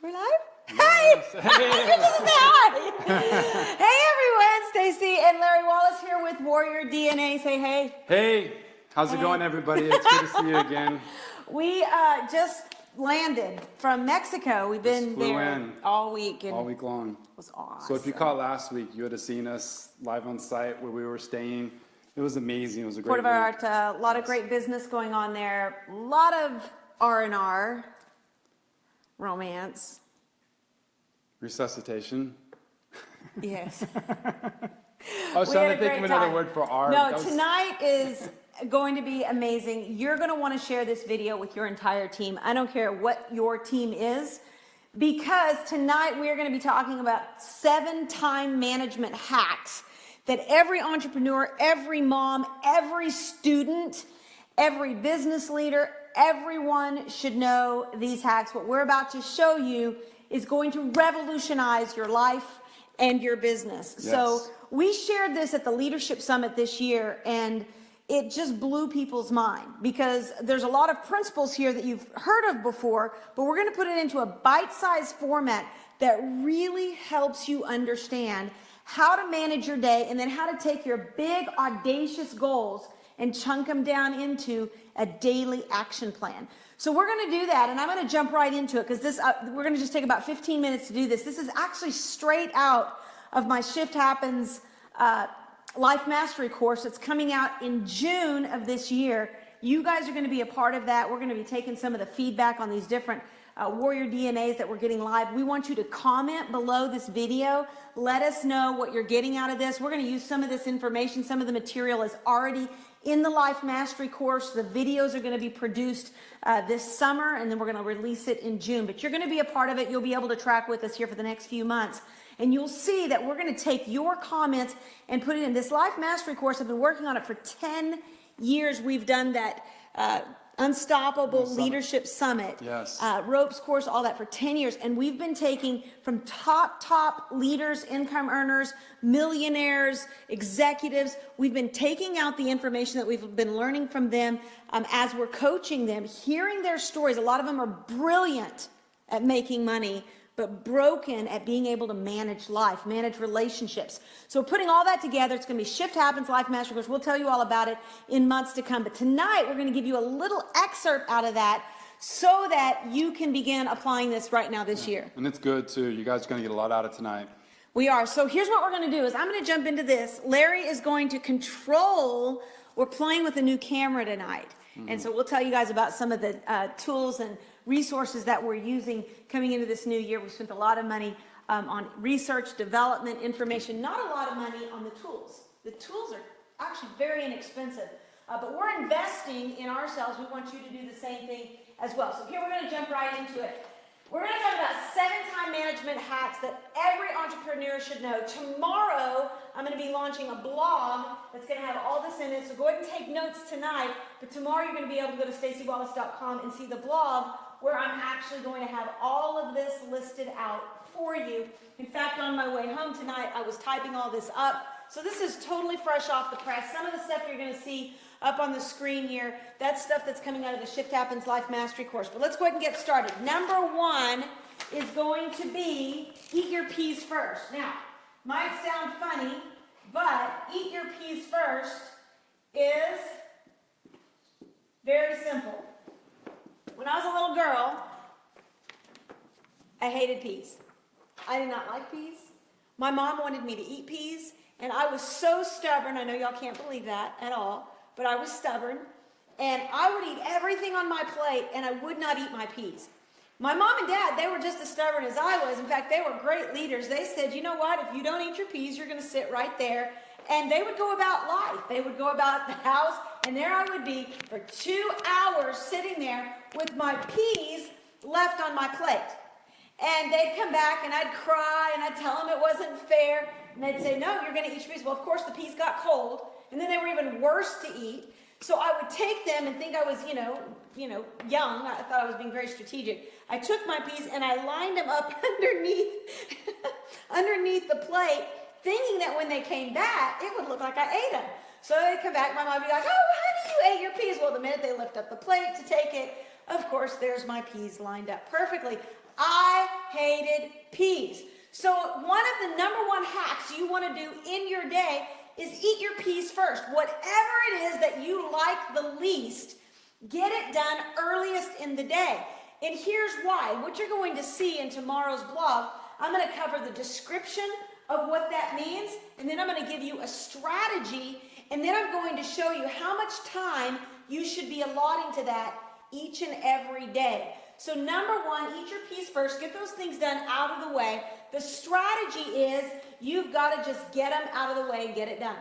We're live? Yes. Hi! Hi! Hey everyone, Staci and Larry Wallace here with Warrior DNA. Say hey. Hey, how's it going, everybody? It's good to see you again. We just landed from Mexico. We've been there all week. And all week long. It was awesome. So if you caught last week, you would have seen us live on site where we were staying. It was amazing. It was a great Puerto week. Vallarta, a lot of great business going on there. A lot of R&R, romance. Resuscitation. Yes. I was trying to think of another word for R. No, tonight is going to be amazing. You're going to want to share this video with your entire team. I don't care what your team is, because tonight we are going to be talking about 7 time management hacks that every entrepreneur, every mom, every student, every business leader, everyone should know these hacks. What we're about to show you is going to revolutionize your life and your business. Yes. So we shared this at the Leadership Summit this year, and it just blew people's mind, because there's a lot of principles here that you've heard of before, but we're going to put it into a bite-sized format that really helps you understand how to manage your day, and then how to take your big, audacious goals and chunk them down into a daily action plan. So we're going to do that, and I'm going to jump right into it, because this we're going to just take about 15 minutes to do this. This is actually straight out of my Shift Happens Life Mastery course that's coming out in June of this year. You guys are going to be a part of that. We're going to be taking some of the feedback on these different Warrior DNAs that we're getting live. We want you to comment below this video. Let us know what you're getting out of this. We're going to use some of this information. Some of the material is already in the Life Mastery course. The videos are going to be produced this summer, and then we're going to release it in June. But you're going to be a part of it. You'll be able to track with us here for the next few months. And you'll see that we're going to take your comments and put it in this Life Mastery course. I've been working on it for 10 years. We've done that Unstoppable Leadership Summit, yes. Ropes course, all that for 10 years. And we've been taking from top leaders, income earners, millionaires, executives. We've been taking out the information that we've been learning from them as we're coaching them, hearing their stories. A lot of them are brilliant at making money, but broken at being able to manage life, manage relationships. So putting all that together, it's going to be Shift Happens Life Mastery Course. We'll tell you all about it in months to come. But tonight, we're going to give you a little excerpt out of that so that you can begin applying this right now this year. And it's good, too. You guys are going to get a lot out of tonight. We are. So here's what we're going to do is I'm going to jump into this. Larry is going to control. We're playing with a new camera tonight. And so we'll tell you guys about some of the tools and resources that we're using coming into this new year. We spent a lot of money on research, development, information, not a lot of money on the tools. The tools are actually very inexpensive, but we're investing in ourselves. We want you to do the same thing as well. So here we're going to jump right into it. We're going to talk about 7 time management hacks that every entrepreneur should know. Tomorrow, I'm going to be launching a blog that's going to have all this in it. So go ahead and take notes tonight. But tomorrow, you're going to be able to go to staciwallace.com and see the blog where I'm actually going to have all of this listed out for you. In fact, on my way home tonight, I was typing all this up. So this is totally fresh off the press. Some of the stuff you're going to see up on the screen here, that's stuff that's coming out of the Shift Happens Life Mastery course. But let's go ahead and get started. Number 1 is going to be eat your peas first. Now, might sound funny, but eat your peas first is very simple. When I was a little girl, I hated peas. I did not like peas. My mom wanted me to eat peas, and I was so stubborn. I know y'all can't believe that at all, but I was stubborn, and I would eat everything on my plate, and I would not eat my peas. My mom and dad, they were just as stubborn as I was. In fact, they were great leaders. They said, you know what, if you don't eat your peas, you're going to sit right there. And they would go about life. They would go about the house, and there I would be for 2 hours sitting there with my peas left on my plate. And they'd come back, and I'd cry, and I'd tell them it wasn't fair. And they'd say, no, you're going to eat your peas. Well, of course, the peas got cold, and then they were even worse to eat. So I would take them and think I was, young. I thought I was being very strategic. I took my peas, and I lined them up underneath the plate, thinking that when they came back, it would look like I ate them. So they'd come back, my mom would be like, oh, honey, you ate your peas. Well, the minute they lift up the plate to take it, of course, there's my peas lined up perfectly. I hated peas. So one of the number one hacks you want to do in your day is eat your peas first. Whatever it is that you like the least, get it done earliest in the day. And here's why. What you're going to see in tomorrow's blog, I'm going to cover the description of what that means, and then I'm going to give you a strategy, and then I'm going to show you how much time you should be allotting to that each and every day. So number one, eat your peas first. Get those things done out of the way. The strategy is you've got to just get them out of the way and get it done,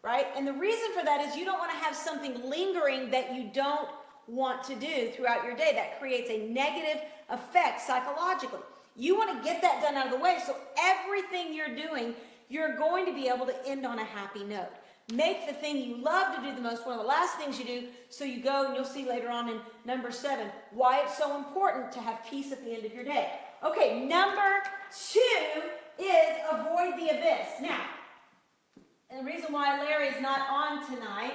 right? And the reason for that is you don't want to have something lingering that you don't want to do throughout your day. That creates a negative effect psychologically. You want to get that done out of the way so everything you're doing, you're going to be able to end on a happy note. Make the thing you love to do the most one of the last things you do, so you go, and you'll see later on in number 7 why it's so important to have peace at the end of your day. Okay, number 2 is avoid the abyss. Now, and the reason why Larry is not on tonight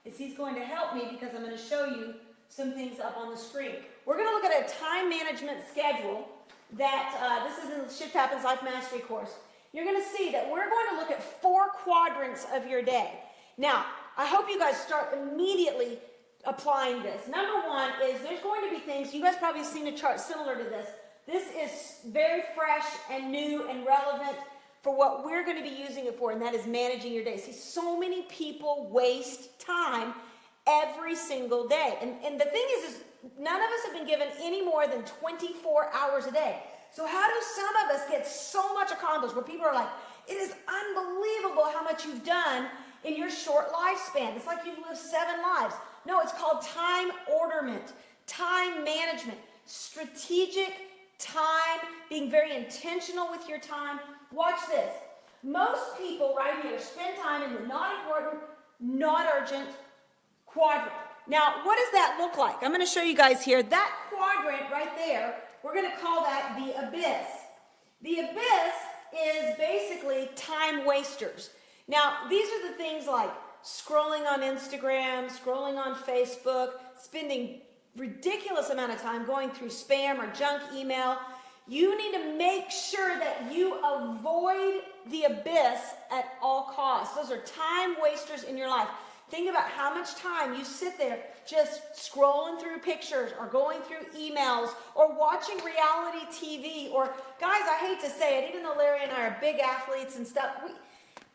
is he's going to help me because I'm going to show you some things up on the screen. We're going to look at a time management schedule that this is in the Shift Happens Life Mastery course. You're going to see that we're going to look at 4 quadrants of your day. Now, I hope you guys start immediately applying this. Number 1 is there's going to be things, you guys probably have seen a chart similar to this. This is very fresh and new and relevant for what we're going to be using it for, and that is managing your day. See, so many people waste time every single day. And the thing is none of us have been given any more than 24 hours a day. So how do some of us get so much accomplished where people are like, it is unbelievable how much you've done in your short lifespan. It's like you've lived 7 lives. No, it's called time orderment, time management, strategic time, being very intentional with your time. Watch this. Most people right here spend time in the not important, not urgent quadrant. Now, what does that look like? I'm going to show you guys here. That quadrant right there, we're going to call that the abyss. The abyss is basically time wasters. Now, these are the things like scrolling on Instagram, scrolling on Facebook, spending ridiculous amount of time going through spam or junk email. You need to make sure that you avoid the abyss at all costs. Those are time wasters in your life. Think about how much time you sit there just scrolling through pictures or going through emails or watching reality TV. Or, guys, I hate to say it, even though Larry and I are big athletes and stuff,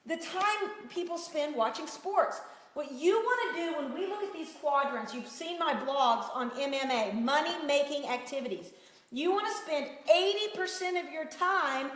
the time people spend watching sports. What you want to do when we look at these quadrants, you've seen my blogs on MMA, money-making activities. You want to spend 80% of your time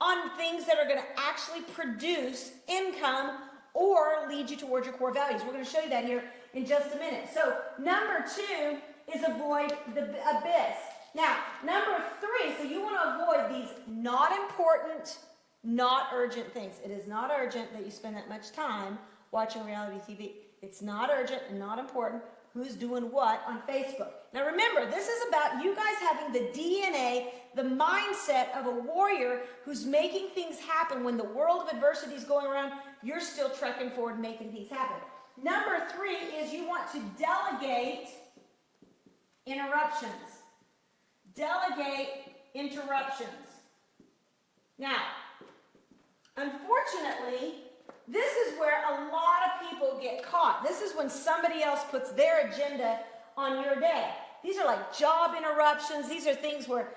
on things that are going to actually produce income or lead you towards your core values. We're going to show you that here in just a minute. So number 2 is avoid the abyss. Now, number 3, so you want to avoid these not important, not urgent things. It is not urgent that you spend that much time watching reality TV. It's not urgent and not important who's doing what on Facebook. Now remember, this is about you guys having the DNA, the mindset of a warrior who's making things happen. When the world of adversity is going around, you're still trekking forward, making things happen. Number 3 is you want to delegate interruptions. Delegate interruptions. Now, unfortunately, this is where a lot of people get caught. This is when somebody else puts their agenda on your day. These are like job interruptions. These are things where,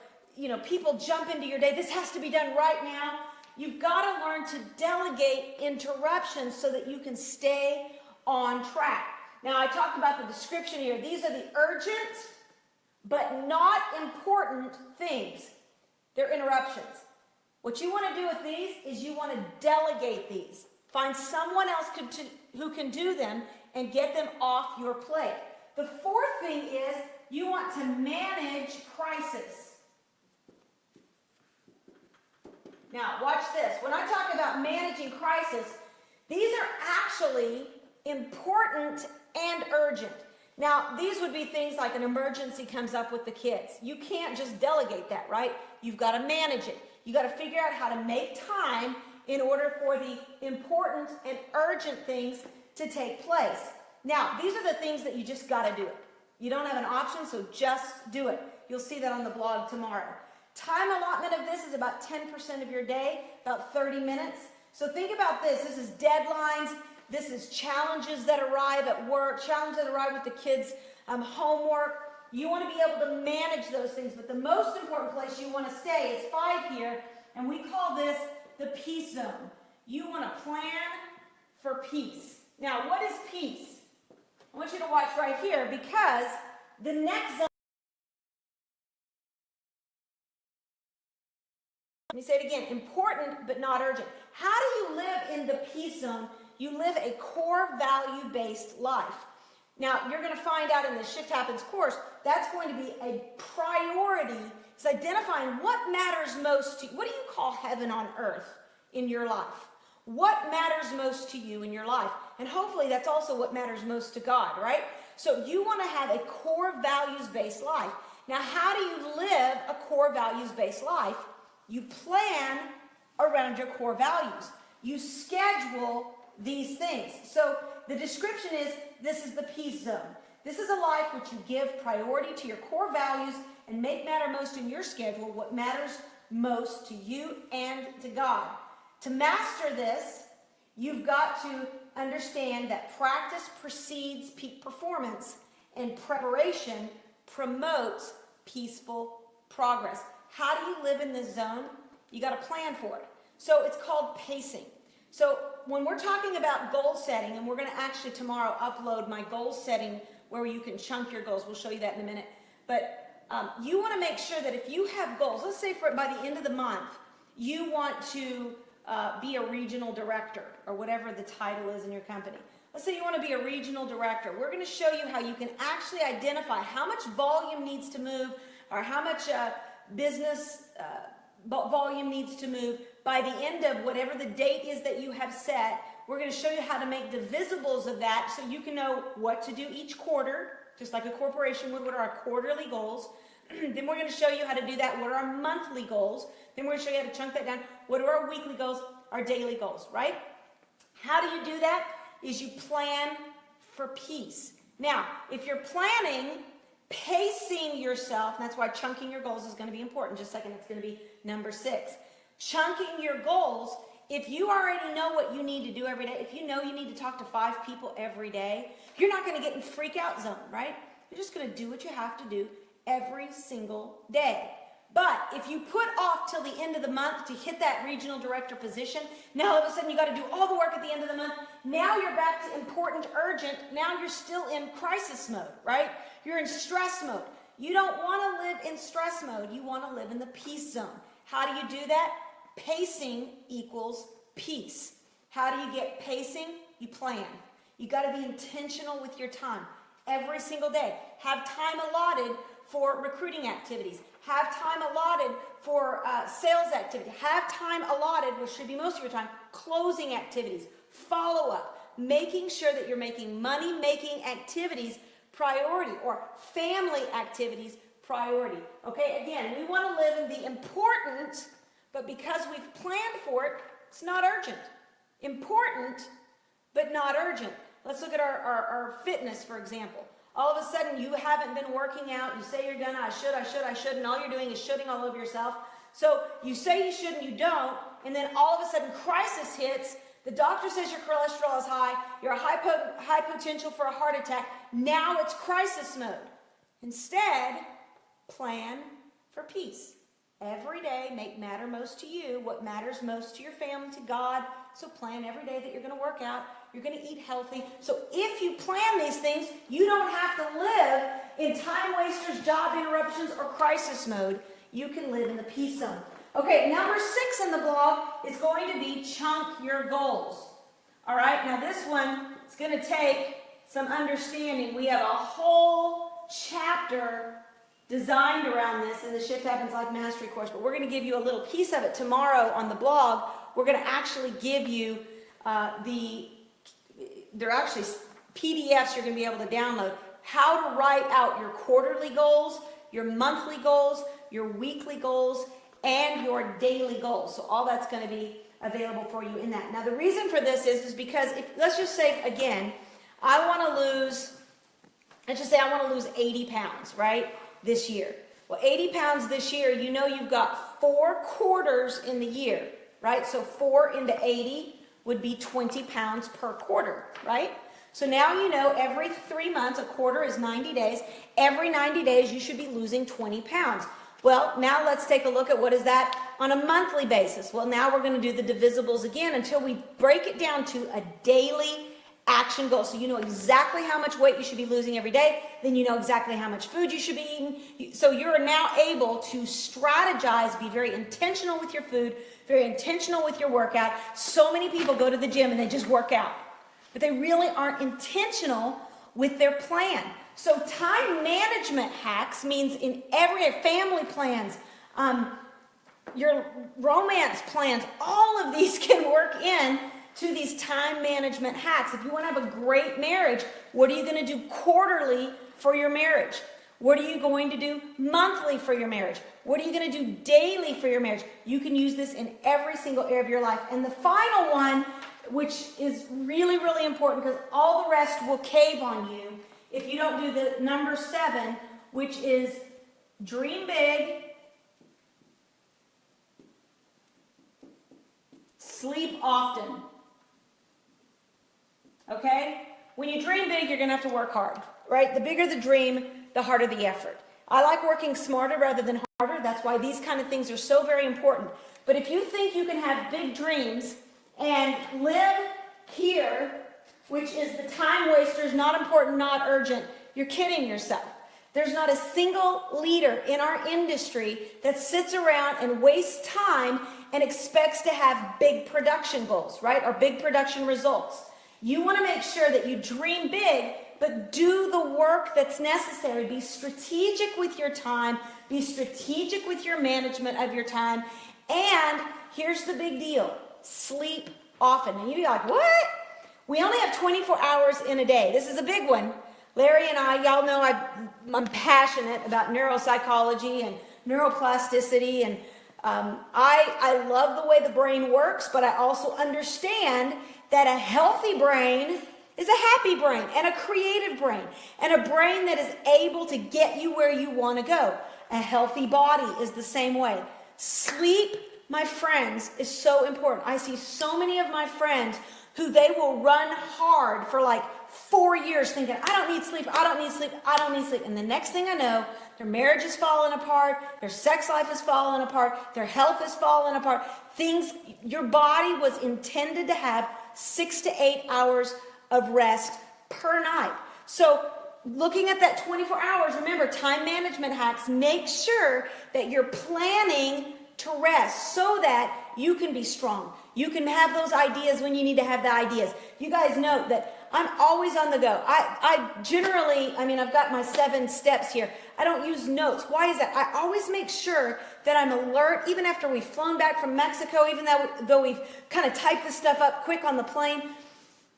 people jump into your day. This has to be done right now. You've got to learn to delegate interruptions so that you can stay on track. Now, I talked about the description here. These are the urgent but not important things. They're interruptions. What you want to do with these is you want to delegate these. Find someone else who can do them and get them off your plate. The 4th thing is you want to manage crisis. Now, watch this. When I talk about managing crisis, these are actually important and urgent. Now, these would be things like an emergency comes up with the kids. You can't just delegate that, right? You've got to manage it. You've got to figure out how to make time in order for the important and urgent things to take place. Now, these are the things that you just got to do. You don't have an option, so just do it. You'll see that on the blog tomorrow. Time allotment of this is about 10% of your day, about 30 minutes. So think about this. This is deadlines. This is challenges that arrive at work, challenges that arrive with the kids' homework. You want to be able to manage those things, but the most important place you want to stay is 5 here, and we call this the peace zone. You want to plan for peace. Now, what is peace? I want you to watch right here, because the next zone. Let me say it again. Important, but not urgent. How do you live in the peace zone? You live a core value-based life. Now, you're going to find out in the Shift Happens course, that's going to be a priority. It's identifying what matters most to you. What do you call heaven on earth in your life? What matters most to you in your life? And hopefully that's also what matters most to God, right? So you want to have a core values-based life. Now, how do you live a core values-based life? You plan around your core values. You schedule these things. So the description is, this is the peace zone. This is a life which you give priority to your core values and make matter most in your schedule what matters most to you and to God. To master this, you've got to understand that practice precedes peak performance and preparation promotes peaceful progress. How do you live in this zone? You got to plan for it. So it's called pacing. So when we're talking about goal setting, and we're going to actually tomorrow upload my goal setting where you can chunk your goals. We'll show you that in a minute. But you want to make sure that if you have goals, let's say by the end of the month, you want to be a regional director or whatever the title is in your company. Let's say you want to be a regional director. We're going to show you how you can actually identify how much volume needs to move or how much business volume needs to move by the end of whatever the date is that you have set. We're going to show you how to make divisibles of that so you can know what to do each quarter, just like a corporation would. What are our quarterly goals? Then we're going to show you how to do that. What are our monthly goals? Then we're going to show you how to chunk that down. What are our weekly goals? Our daily goals, right? How do you do that? Is you plan for peace. Now, if you're planning, pacing yourself, and that's why chunking your goals is going to be important. Just a second, it's going to be number 6. Chunking your goals, if you already know what you need to do every day, if you know you need to talk to 5 people every day, you're not going to get in freak out zone, right? You're just going to do what you have to do every single day. But if you put off till the end of the month to hit that regional director position, now all of a sudden you got to do all the work at the end of the month. Now you're back to important, urgent. Now you're still in crisis mode, right? You're in stress mode. You don't want to live in stress mode. You want to live in the peace zone. How do you do that? Pacing equals peace. How do you get pacing? You plan. You got to be intentional with your time every single day. Have time allotted for recruiting activities. Have time allotted for sales activity. Have time allotted, which should be most of your time, closing activities, follow-up, making sure that you're making money-making activities priority or family activities priority. Okay, again, we want to live in the important, but because we've planned for it, it's not urgent. Important, but not urgent. Let's look at our fitness, for example. All of a sudden, you haven't been working out. You say you're gonna, I should, and all you're doing is shoulding all over yourself. So you say you should and you don't, and then all of a sudden crisis hits. The doctor says your cholesterol is high. You're a high potential for a heart attack. Now it's crisis mode. Instead, plan for peace. Every day, make matter most to you, what matters most to your family, to God. So plan every day that you're going to work out, you're going to eat healthy. So if you plan these things, you don't have to live in time wasters, job interruptions, or crisis mode. You can live in the peace zone. Okay, number 6 in the blog is going to be chunk your goals. All right, now this one is going to take some understanding. We have a whole chapter designed around this in the Shift Happens Life Mastery course, but we're going to give you a little piece of it tomorrow on the blog. We're going to actually give you they're actually PDFs you're going to be able to download, how to write out your quarterly goals, your monthly goals, your weekly goals, and your daily goals. So all that's going to be available for you in that. Now the reason for this is because let's just say again, I want to lose 80 pounds, right? This year. Well, 80 pounds this year, you know you've got 4 quarters in the year, right? So 4 into 80 would be 20 pounds per quarter, right? So now you know every 3 months, a quarter is 90 days. Every 90 days, you should be losing 20 pounds. Well, now let's take a look at what is that on a monthly basis. Well, now we're going to do the divisibles again until we break it down to a daily action goal. So you know exactly how much weight you should be losing every day. Then you know exactly how much food you should be eating. So you're now able to strategize, be very intentional with your food, very intentional with your workout. So many people go to the gym and they just work out, but they really aren't intentional with their plan. So time management hacks means in every family plans, your romance plans, all of these can work in to these time management hacks. If you want to have a great marriage, what are you going to do quarterly for your marriage? What are you going to do monthly for your marriage? What are you going to do daily for your marriage? You can use this in every single area of your life. And the final one, which is really, really important because all the rest will cave on you if you don't do the number 7, which is dream big, sleep often. Okay? When you dream big, you're going to have to work hard, right? The bigger the dream, the harder the effort. I like working smarter rather than harder. That's why these kind of things are so very important. But if you think you can have big dreams and live here, which is the time wasters, not important, not urgent, you're kidding yourself. There's not a single leader in our industry that sits around and wastes time and expects to have big production goals, right? Or big production results. You want to make sure that you dream big, but do the work that's necessary. Be strategic with your time. Be strategic with your management of your time. And here's the big deal. Sleep often. And you'd be like, what? We only have 24 hours in a day. This is a big one. Larry and I, y'all know I'm passionate about neuropsychology and neuroplasticity. And I love the way the brain works, but I also understand that a healthy brain is a happy brain and a creative brain and a brain that is able to get you where you want to go. A healthy body is the same way. Sleep, my friends, is so important. I see so many of my friends who they will run hard for like 4 years thinking, I don't need sleep, I don't need sleep, I don't need sleep. And the next thing I know, their marriage is falling apart, their sex life is falling apart, their health is falling apart. Your body was intended to have 6 to 8 hours of rest per night. So looking at that 24 hours, remember, time management hacks, make sure that you're planning to rest so that you can be strong. You can have those ideas when you need to have the ideas. You guys know that I'm always on the go. I generally, I've got my 7 steps here. I don't use notes. Why is that? I always make sure that I'm alert, even after we've flown back from Mexico, even though we've kind of typed this stuff up quick on the plane.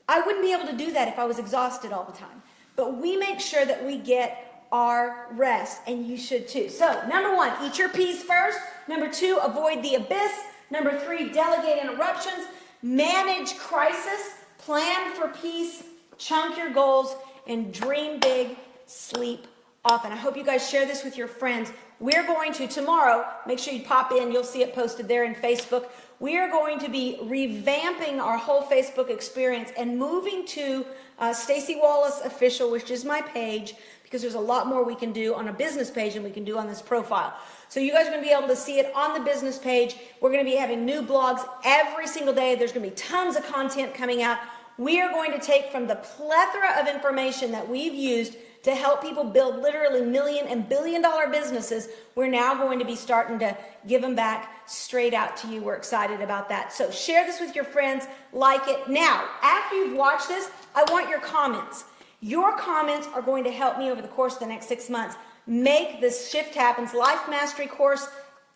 I wouldn't be able to do that if I was exhausted all the time. But we make sure that we get our rest, and you should too. So, number 1, eat your peas first. Number 2, avoid the abyss. Number 3, delegate interruptions. Manage crisis. Plan for peace. Chunk your goals. And dream big. Sleep often. I hope you guys share this with your friends. We're going to, tomorrow, make sure you pop in. You'll see it posted there in Facebook. We are going to be revamping our whole Facebook experience and moving to Staci Wallace Official, which is my page, because there's a lot more we can do on a business page than we can do on this profile. So you guys are going to be able to see it on the business page. We're going to be having new blogs every single day. There's going to be tons of content coming out. We are going to take from the plethora of information that we've used to help people build literally million and billion-dollar businesses. We're now going to be starting to give them back straight out to you. We're excited about that. So share this with your friends, like it. Now, after you've watched this, I want your comments. Your comments are going to help me over the course of the next 6 months make this Shift Happens Life Mastery course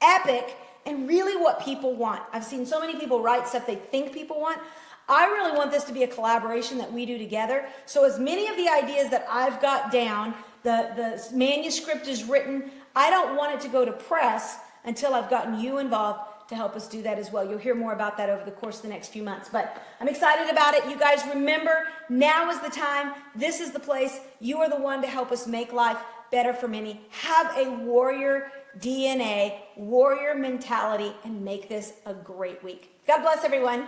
epic and really what people want. I've seen so many people write stuff they think people want. I really want this to be a collaboration that we do together. So as many of the ideas that I've got down, the manuscript is written, I don't want it to go to press until I've gotten you involved to help us do that as well. You'll hear more about that over the course of the next few months. But I'm excited about it. You guys remember, now is the time. This is the place. You are the one to help us make life better for many. Have a warrior DNA, warrior mentality, and make this a great week. God bless everyone.